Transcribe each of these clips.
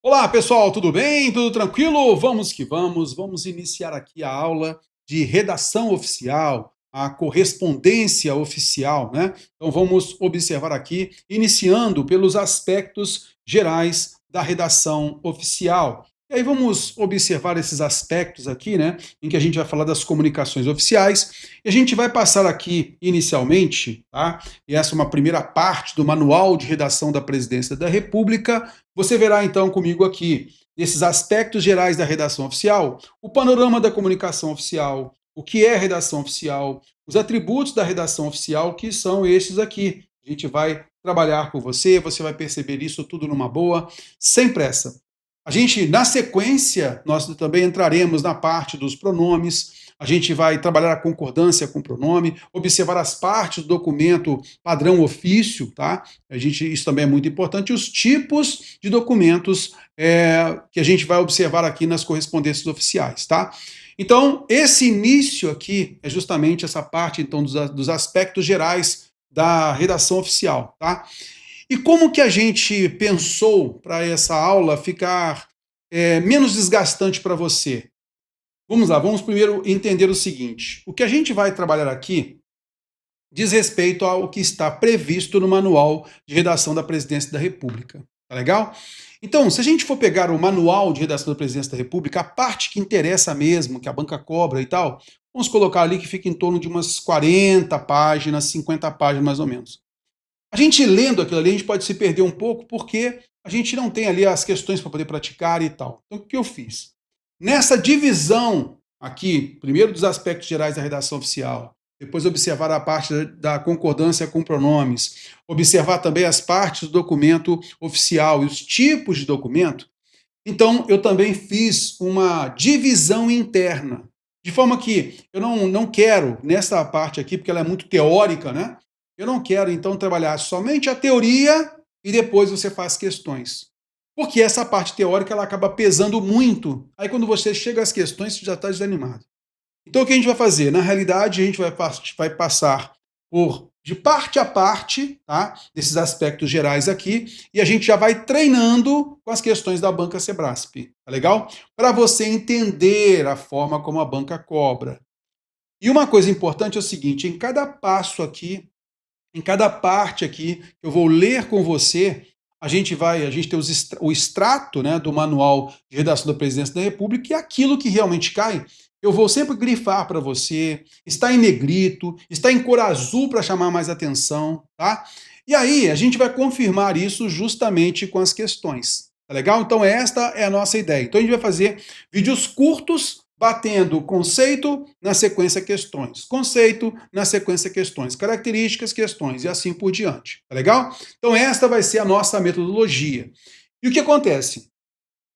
Olá, pessoal, tudo bem? Tudo tranquilo? Vamos que vamos. Vamos iniciar aqui a aula de redação oficial, a correspondência oficial, né? Então vamos observar aqui, iniciando pelos aspectos gerais da redação oficial. E aí vamos observar esses aspectos aqui, né, em que a gente vai falar das comunicações oficiais, e a gente vai passar aqui inicialmente, tá? E essa é uma primeira parte do Manual de Redação da Presidência da República. Você verá então comigo aqui, nesses aspectos gerais da redação oficial, o panorama da comunicação oficial, o que é redação oficial, os atributos da redação oficial, que são estes aqui. A gente vai trabalhar com você, você vai perceber isso tudo numa boa, sem pressa. A gente, na sequência, nós também entraremos na parte dos pronomes, a gente vai trabalhar a concordância com o pronome, observar as partes do documento padrão ofício, tá? Isso também é muito importante, os tipos de documentos que a gente vai observar aqui nas correspondências oficiais, tá? Então, esse início aqui é justamente essa parte, então, dos aspectos gerais da redação oficial, tá? E como que a gente pensou para essa aula ficar menos desgastante para você? Vamos lá, vamos primeiro entender o seguinte: o que a gente vai trabalhar aqui diz respeito ao que está previsto no Manual de Redação da Presidência da República. Tá legal? Então, se a gente for pegar o Manual de Redação da Presidência da República, a parte que interessa mesmo, que a banca cobra e tal, vamos colocar ali que fica em torno de umas 40 páginas, 50 páginas mais ou menos. A gente lendo aquilo ali, a gente pode se perder um pouco, porque a gente não tem ali as questões para poder praticar e tal. Então, o que eu fiz? Nessa divisão aqui, primeiro dos aspectos gerais da redação oficial, depois observar a parte da concordância com pronomes, observar também as partes do documento oficial e os tipos de documento, então eu também fiz uma divisão interna, de forma que eu não quero, nessa parte aqui, porque ela é muito teórica, né? Eu não quero, então, trabalhar somente a teoria e depois você faz questões. Porque essa parte teórica ela acaba pesando muito. Aí quando você chega às questões, você já está desanimado. Então o que a gente vai fazer? Na realidade, a gente vai passar por de parte a parte, tá? Desses aspectos gerais aqui, e a gente já vai treinando com as questões da banca Sebrasp, tá legal? Para você entender a forma como a banca cobra. E uma coisa importante é o seguinte: em cada passo aqui, em cada parte aqui que eu vou ler com você, a gente tem o extrato, né, do Manual de Redação da Presidência da República, e aquilo que realmente cai, eu vou sempre grifar para você, está em negrito, está em cor azul para chamar mais atenção, tá? E aí a gente vai confirmar isso justamente com as questões, tá legal? Então esta é a nossa ideia. Então a gente vai fazer vídeos curtos, batendo conceito na sequência questões, conceito na sequência questões, características, questões e assim por diante. Tá legal? Então esta vai ser a nossa metodologia. E o que acontece?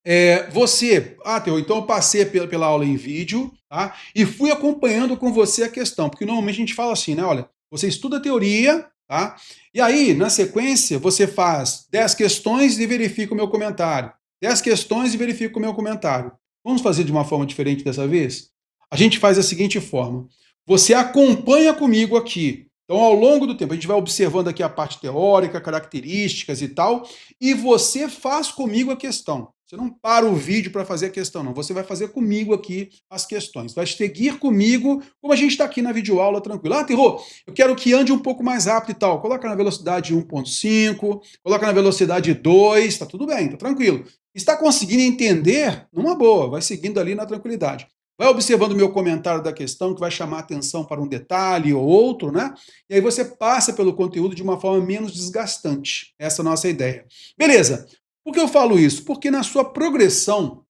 Teô, então eu passei pela aula em vídeo, tá? E fui acompanhando com você a questão, porque normalmente a gente fala assim, né? Olha, você estuda a teoria, tá? E aí, na sequência, você faz 10 questões e verifica o meu comentário. 10 questões e verifica o meu comentário. Vamos fazer de uma forma diferente dessa vez? A gente faz da seguinte forma: você acompanha comigo aqui. Então, ao longo do tempo, a gente vai observando aqui a parte teórica, características e tal, e você faz comigo a questão. Você não para o vídeo para fazer a questão, não. Você vai fazer comigo aqui as questões. Vai seguir comigo, como a gente está aqui na videoaula, tranquilo. Ah, Terrô, eu quero que ande um pouco mais rápido e tal. Coloca na velocidade 1.5, coloca na velocidade 2, tá tudo bem, tá tranquilo. Está conseguindo entender? Numa boa, vai seguindo ali na tranquilidade. Vai observando o meu comentário da questão, que vai chamar atenção para um detalhe ou outro, né? E aí você passa pelo conteúdo de uma forma menos desgastante. Essa é a nossa ideia. Beleza. Por que eu falo isso? Porque na sua progressão,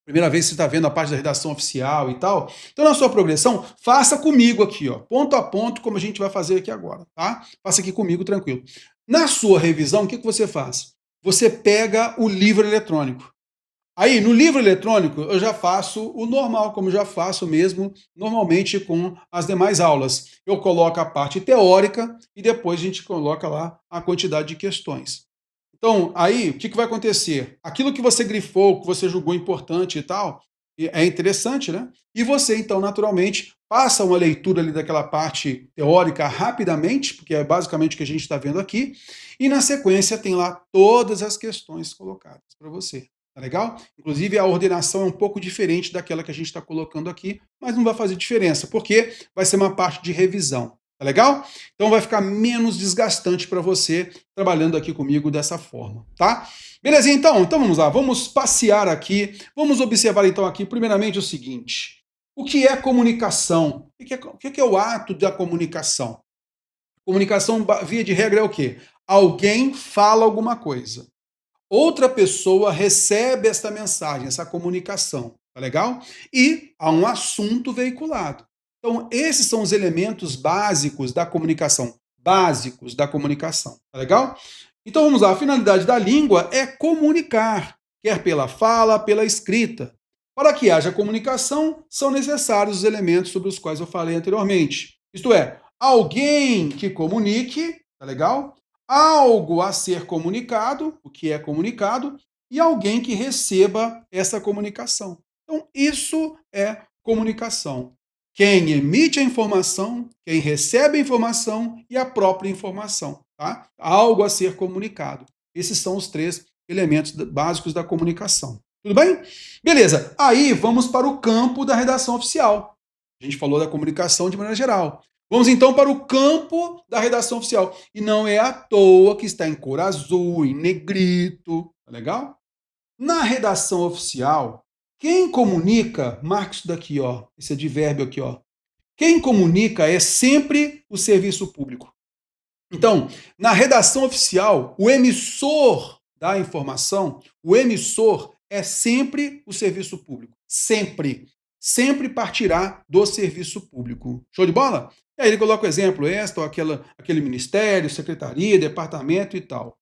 primeira vez que você está vendo a parte da redação oficial e tal, então na sua progressão, faça comigo aqui, ó, ponto a ponto, como a gente vai fazer aqui agora, tá? Faça aqui comigo, tranquilo. Na sua revisão, o que você faz? Você pega o livro eletrônico. Aí, no livro eletrônico, eu já faço o normal, como já faço mesmo normalmente com as demais aulas. Eu coloco a parte teórica e depois a gente coloca lá a quantidade de questões. Então, aí, o que vai acontecer? Aquilo que você grifou, que você julgou importante e tal, é interessante, né? E você, então, naturalmente, passa uma leitura ali daquela parte teórica rapidamente, porque é basicamente o que a gente está vendo aqui, e na sequência tem lá todas as questões colocadas para você. tá legal? Inclusive, a ordenação é um pouco diferente daquela que a gente está colocando aqui, mas não vai fazer diferença, porque vai ser uma parte de revisão, tá legal? Então vai ficar menos desgastante para você trabalhando aqui comigo dessa forma, tá? Beleza, então? Então vamos lá, vamos passear aqui, vamos observar então aqui, primeiramente, o seguinte. O que é comunicação? O que é o ato da comunicação? Comunicação, via de regra, é o quê? Alguém fala alguma coisa. Outra pessoa recebe esta mensagem, essa comunicação, tá legal? E há um assunto veiculado. Então, esses são os elementos básicos da comunicação, tá legal? Então, vamos lá, a finalidade da língua é comunicar, quer pela fala, pela escrita. Para que haja comunicação, são necessários os elementos sobre os quais eu falei anteriormente. Isto é, alguém que comunique, tá legal? Algo a ser comunicado, o que é comunicado, e alguém que receba essa comunicação. Então, isso é comunicação. Quem emite a informação, quem recebe a informação e a própria informação, tá? Algo a ser comunicado. Esses são os três elementos básicos da comunicação. Tudo bem? Beleza. Aí vamos para o campo da redação oficial. A gente falou da comunicação de maneira geral. Vamos então para o campo da redação oficial. E não é à toa que está em cor azul, em negrito. Tá legal? Na redação oficial, quem comunica, marca isso daqui, ó, esse advérbio aqui, ó. Quem comunica é sempre o serviço público. Então, na redação oficial, o emissor da informação, o emissor é sempre o serviço público. Sempre. Sempre partirá do serviço público. Show de bola? E aí ele coloca o exemplo, esta ou aquele ministério, secretaria, departamento e tal.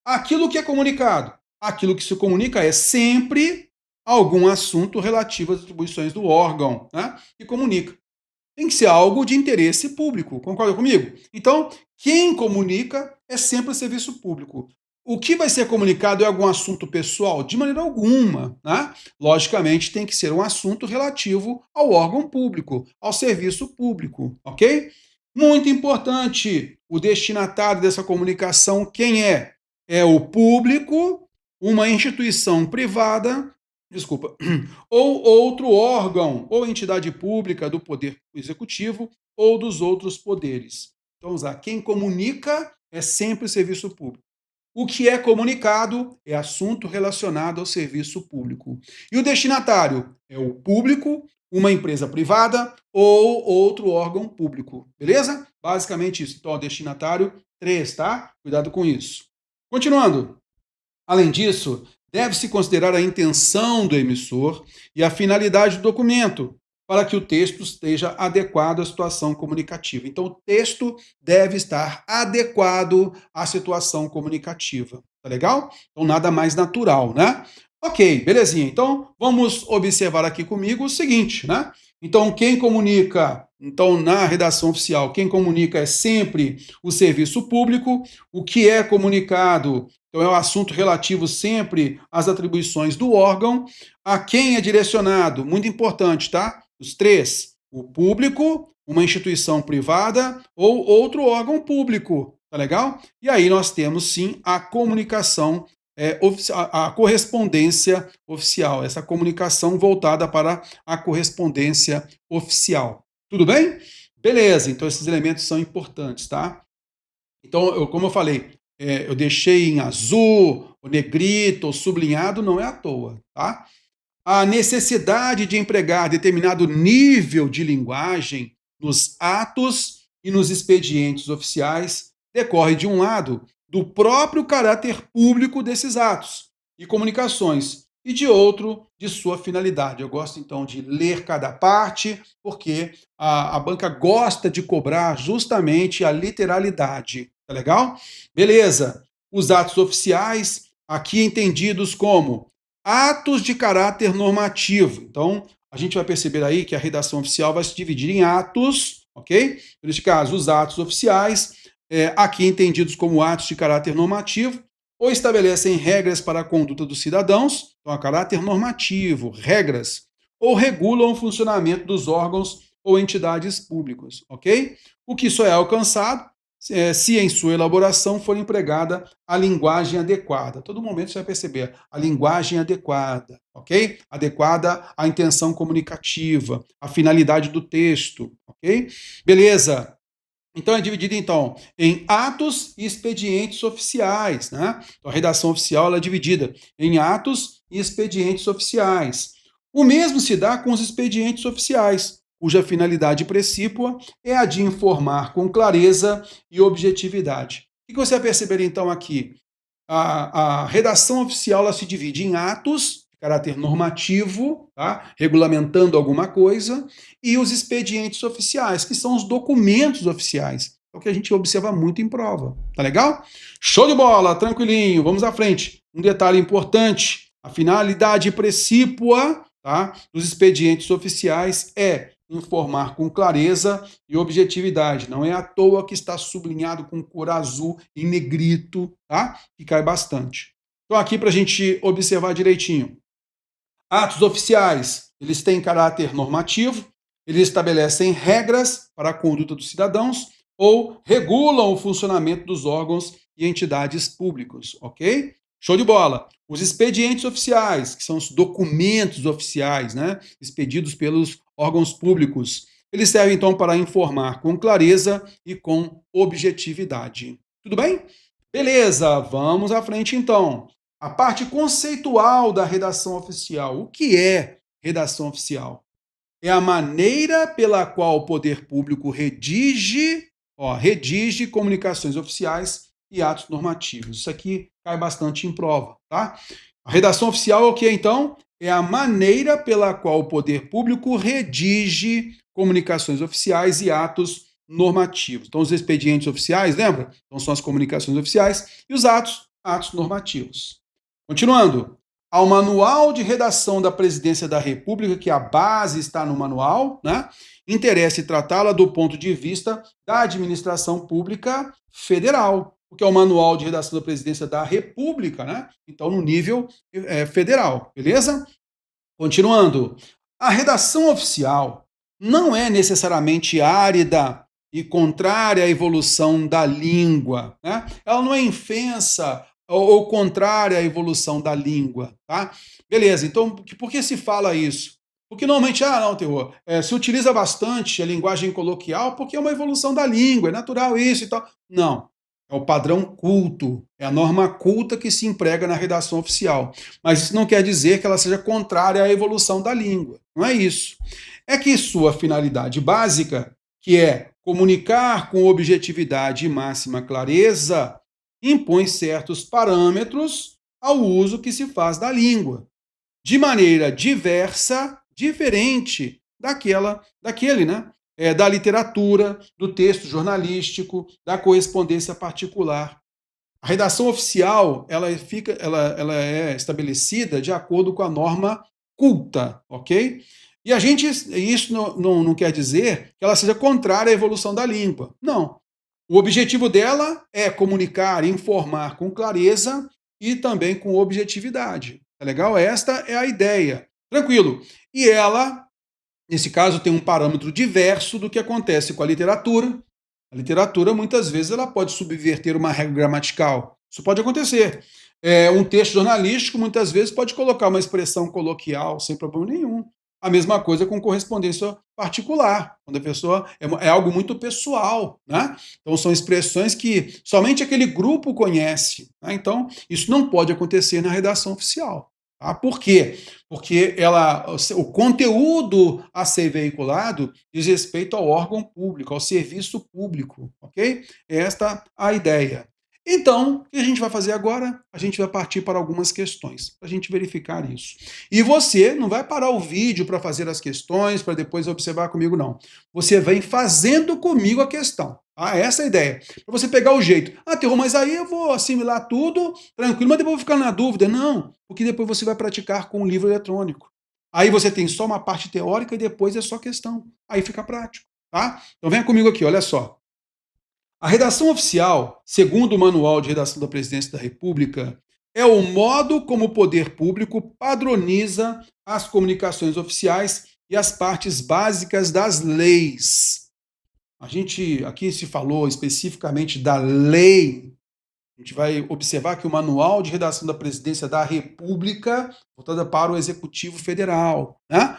Aquilo que é comunicado, aquilo que se comunica é sempre algum assunto relativo às atribuições do órgão, né, que comunica. Tem que ser algo de interesse público, concorda comigo? Então, quem comunica é sempre o serviço público. O que vai ser comunicado é algum assunto pessoal? De maneira alguma, né? Logicamente, tem que ser um assunto relativo ao órgão público, ao serviço público, ok? Muito importante, o destinatário dessa comunicação, quem é? É o público, uma instituição privada, desculpa, ou outro órgão ou entidade pública do poder executivo ou dos outros poderes. Então, vamos lá, quem comunica é sempre o serviço público. O que é comunicado é assunto relacionado ao serviço público. E o destinatário é o público, uma empresa privada ou outro órgão público. Beleza? Basicamente isso. Então, o destinatário 3, tá? Cuidado com isso. Continuando. Além disso, deve-se considerar a intenção do emissor e a finalidade do documento, para que o texto esteja adequado à situação comunicativa. Então, o texto deve estar adequado à situação comunicativa. Tá legal? Então, nada mais natural, né? Ok, belezinha. Então, vamos observar aqui comigo o seguinte, né? Então, quem comunica, então, na redação oficial, quem comunica é sempre o serviço público. O que é comunicado, então, é um assunto relativo sempre às atribuições do órgão. A quem é direcionado, muito importante, tá? Os três, o público, uma instituição privada ou outro órgão público, tá legal? E aí nós temos, sim, a comunicação, a correspondência oficial, essa comunicação voltada para a correspondência oficial. Tudo bem? Beleza, então esses elementos são importantes, tá? Então, como eu falei, eu deixei em azul, o negrito, o sublinhado, não é à toa, tá? A necessidade de empregar determinado nível de linguagem nos atos e nos expedientes oficiais decorre, de um lado, do próprio caráter público desses atos e comunicações, e de outro, de sua finalidade. Eu gosto, então, de ler cada parte, porque a banca gosta de cobrar justamente a literalidade. Tá legal? Beleza. Os atos oficiais, aqui entendidos como atos de caráter normativo. Então, a gente vai perceber aí que a redação oficial vai se dividir em atos, ok? Neste caso, os atos oficiais, aqui entendidos como atos de caráter normativo, ou estabelecem regras para a conduta dos cidadãos, então a caráter normativo, regras, ou regulam o funcionamento dos órgãos ou entidades públicas, ok? O que só é alcançado se em sua elaboração for empregada a linguagem adequada. A todo momento você vai perceber a linguagem adequada, ok? Adequada à intenção comunicativa, à finalidade do texto, ok? Beleza. Então é dividido então em atos e expedientes oficiais, né? Então a redação oficial ela é dividida em atos e expedientes oficiais. O mesmo se dá com os expedientes oficiais, cuja finalidade precípua é a de informar com clareza e objetividade. O que você vai perceber então aqui? A redação oficial ela se divide em atos de caráter normativo, tá? Regulamentando alguma coisa, e os expedientes oficiais, que são os documentos oficiais. É o que a gente observa muito em prova. Tá legal? Show de bola, tranquilinho, vamos à frente. Um detalhe importante: a finalidade precípua, tá, dos expedientes oficiais é informar com clareza e objetividade. Não é à toa que está sublinhado com cor azul em negrito, tá? Que cai bastante. Então, aqui para a gente observar direitinho. Atos oficiais, eles têm caráter normativo, eles estabelecem regras para a conduta dos cidadãos ou regulam o funcionamento dos órgãos e entidades públicos, ok? Show de bola. Os expedientes oficiais, que são os documentos oficiais, né, expedidos pelos órgãos públicos, eles servem então para informar com clareza e com objetividade. Tudo bem? Beleza, vamos à frente então. A parte conceitual da redação oficial. O que é redação oficial? É a maneira pela qual o poder público redige comunicações oficiais e atos normativos. Isso aqui cai bastante em prova, tá? A redação oficial é o que então? É a maneira pela qual o poder público redige comunicações oficiais e atos normativos. Então, os expedientes oficiais, lembra? Então, são as comunicações oficiais e os atos normativos. Continuando, ao manual de redação da Presidência da República, que a base está no manual, né? Interessa tratá-la do ponto de vista da administração pública federal, porque é o manual de redação da Presidência da República, né? Então, no nível federal, beleza? Continuando, a redação oficial não é necessariamente árida e contrária à evolução da língua, né? Ela não é infensa ou contrária à evolução da língua, tá? Beleza, então por que se fala isso? Porque normalmente, não, Terror, se utiliza bastante a linguagem coloquial porque é uma evolução da língua, é natural isso e tal. Não, é o padrão culto, é a norma culta que se emprega na redação oficial. Mas isso não quer dizer que ela seja contrária à evolução da língua, não é isso. É que sua finalidade básica, que é comunicar com objetividade e máxima clareza, impõe certos parâmetros ao uso que se faz da língua, de maneira diversa, diferente daquele, né? Da literatura, do texto jornalístico, da correspondência particular. A redação oficial ela é estabelecida de acordo com a norma culta, ok? E isso não quer dizer que ela seja contrária à evolução da língua. Não. O objetivo dela é comunicar, informar com clareza e também com objetividade. Tá legal? Esta é a ideia. Tranquilo. E ela, nesse caso, tem um parâmetro diverso do que acontece com a literatura. A literatura, muitas vezes, ela pode subverter uma regra gramatical. Isso pode acontecer. Um texto jornalístico, muitas vezes, pode colocar uma expressão coloquial sem problema nenhum. A mesma coisa com correspondência particular, quando a pessoa é algo muito pessoal, né? Então são expressões que somente aquele grupo conhece, né? Então isso não pode acontecer na redação oficial. Tá? Por quê? Porque o conteúdo a ser veiculado diz respeito ao órgão público, ao serviço público, ok? Esta a ideia. Então, o que a gente vai fazer agora? A gente vai partir para algumas questões, para a gente verificar isso. E você não vai parar o vídeo para fazer as questões, para depois observar comigo, não. Você vem fazendo comigo a questão. Essa é a ideia. Para você pegar o jeito. Terror, mas aí eu vou assimilar tudo, tranquilo, mas depois eu vou ficar na dúvida. Não, porque depois você vai praticar com o livro eletrônico. Aí você tem só uma parte teórica e depois é só questão. Aí fica prático, tá? Então venha comigo aqui, olha só. A redação oficial, segundo o Manual de Redação da Presidência da República, é o modo como o poder público padroniza as comunicações oficiais e as partes básicas das leis. A gente aqui se falou especificamente da lei. A gente vai observar que o Manual de Redação da Presidência da República, voltada para o Executivo Federal, né?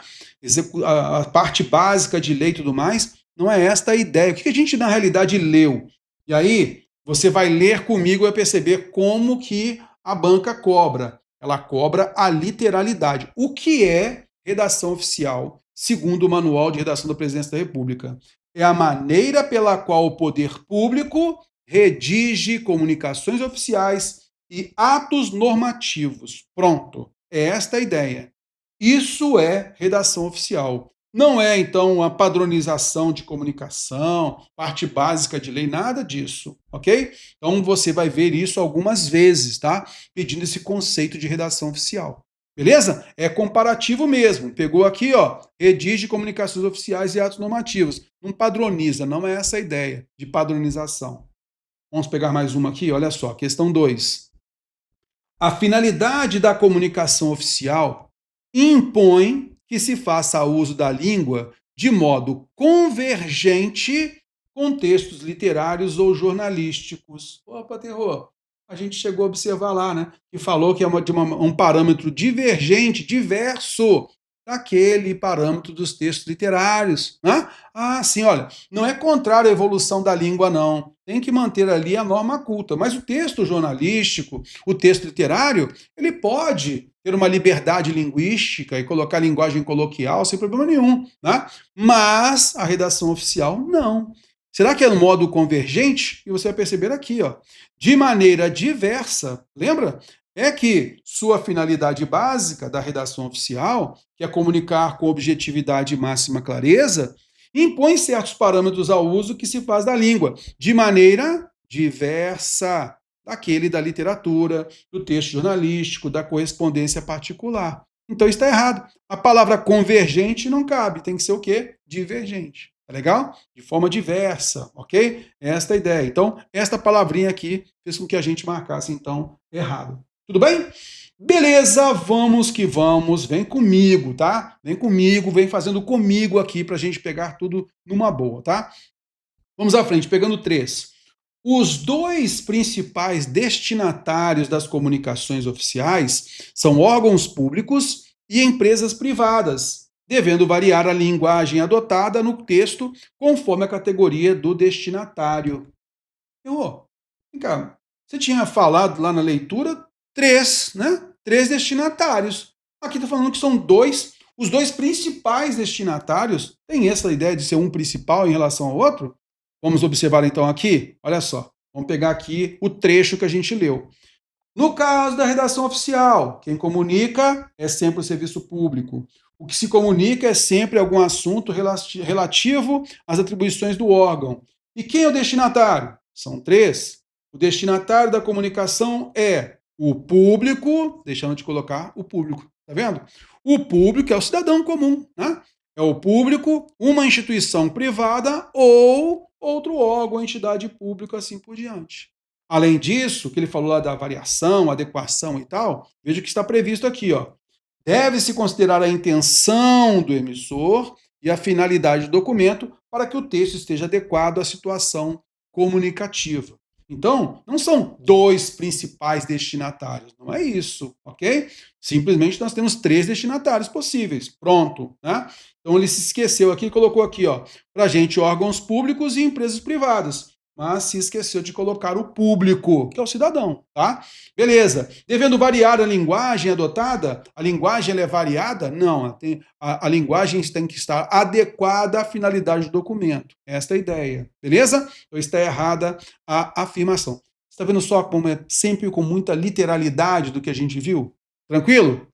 A parte básica de lei e tudo mais, não é esta a ideia. O que a gente, na realidade, leu? E aí, você vai ler comigo e vai perceber como que a banca cobra. Ela cobra a literalidade. O que é redação oficial, segundo o Manual de Redação da Presidência da República? É a maneira pela qual o poder público redige comunicações oficiais e atos normativos. Pronto. É esta a ideia. Isso é redação oficial. Não é, então, a padronização de comunicação, parte básica de lei, nada disso, ok? Então, você vai ver isso algumas vezes, tá? Pedindo esse conceito de redação oficial. Beleza? É comparativo mesmo. Pegou aqui, ó, redige comunicações oficiais e atos normativos. Não padroniza, não é essa a ideia de padronização. Vamos pegar mais uma aqui, olha só, questão 2. A finalidade da comunicação oficial impõe que se faça uso da língua de modo convergente com textos literários ou jornalísticos. Opa, terror! A gente chegou a observar lá, né? Que falou que é um parâmetro divergente, diverso daquele parâmetro dos textos literários, né? Ah, sim, olha, não é contrário à evolução da língua, não. Tem que manter ali a norma culta. Mas o texto jornalístico, o texto literário, ele pode ter uma liberdade linguística e colocar linguagem coloquial sem problema nenhum, né? Mas a redação oficial, não. Será que é no modo convergente? E você vai perceber aqui, ó, de maneira diversa, lembra? É que sua finalidade básica da redação oficial, que é comunicar com objetividade e máxima clareza, impõe certos parâmetros ao uso que se faz da língua, de maneira diversa daquele da literatura, do texto jornalístico, da correspondência particular. Então está errado. A palavra convergente não cabe, tem que ser o quê? Divergente. Tá legal? De forma diversa, ok? Esta é a ideia. Então, esta palavrinha aqui fez com que a gente marcasse, então, errado. Tudo bem? Beleza, vamos que vamos. Vem comigo, tá? Vem comigo, vem fazendo comigo aqui pra gente pegar tudo numa boa, tá? Vamos à frente, pegando 3. Os dois principais destinatários das comunicações oficiais são órgãos públicos e empresas privadas, devendo variar a linguagem adotada no texto conforme a categoria do destinatário. Vem cá, você tinha falado lá na leitura 3, né? 3 destinatários. Aqui está falando que são 2. Os 2 principais destinatários. Tem essa ideia de ser um principal em relação ao outro? Vamos observar então aqui? Olha só. Vamos pegar aqui o trecho que a gente leu. No caso da redação oficial, quem comunica é sempre o serviço público. O que se comunica é sempre algum assunto relativo às atribuições do órgão. E quem é o destinatário? São 3. O destinatário da comunicação é o público, deixando de colocar o público, tá vendo? O público é o cidadão comum, né? É o público, uma instituição privada ou outro órgão, entidade pública, assim por diante. Além disso, que ele falou lá da variação, adequação e tal, veja o que está previsto aqui, ó. Deve-se considerar a intenção do emissor e a finalidade do documento para que o texto esteja adequado à situação comunicativa. Então, não são 2 principais destinatários, não é isso, ok? Simplesmente nós temos 3 destinatários possíveis, pronto, né? Então ele se esqueceu aqui e colocou aqui, ó, para gente órgãos públicos e empresas privadas, mas se esqueceu de colocar o público, que é o cidadão, tá? Beleza. Devendo variar a linguagem adotada, a linguagem ela é variada? Não, a linguagem tem que estar adequada à finalidade do documento. Esta é a ideia, beleza? Então está errada a afirmação. Está vendo só como é sempre com muita literalidade do que a gente viu? Tranquilo?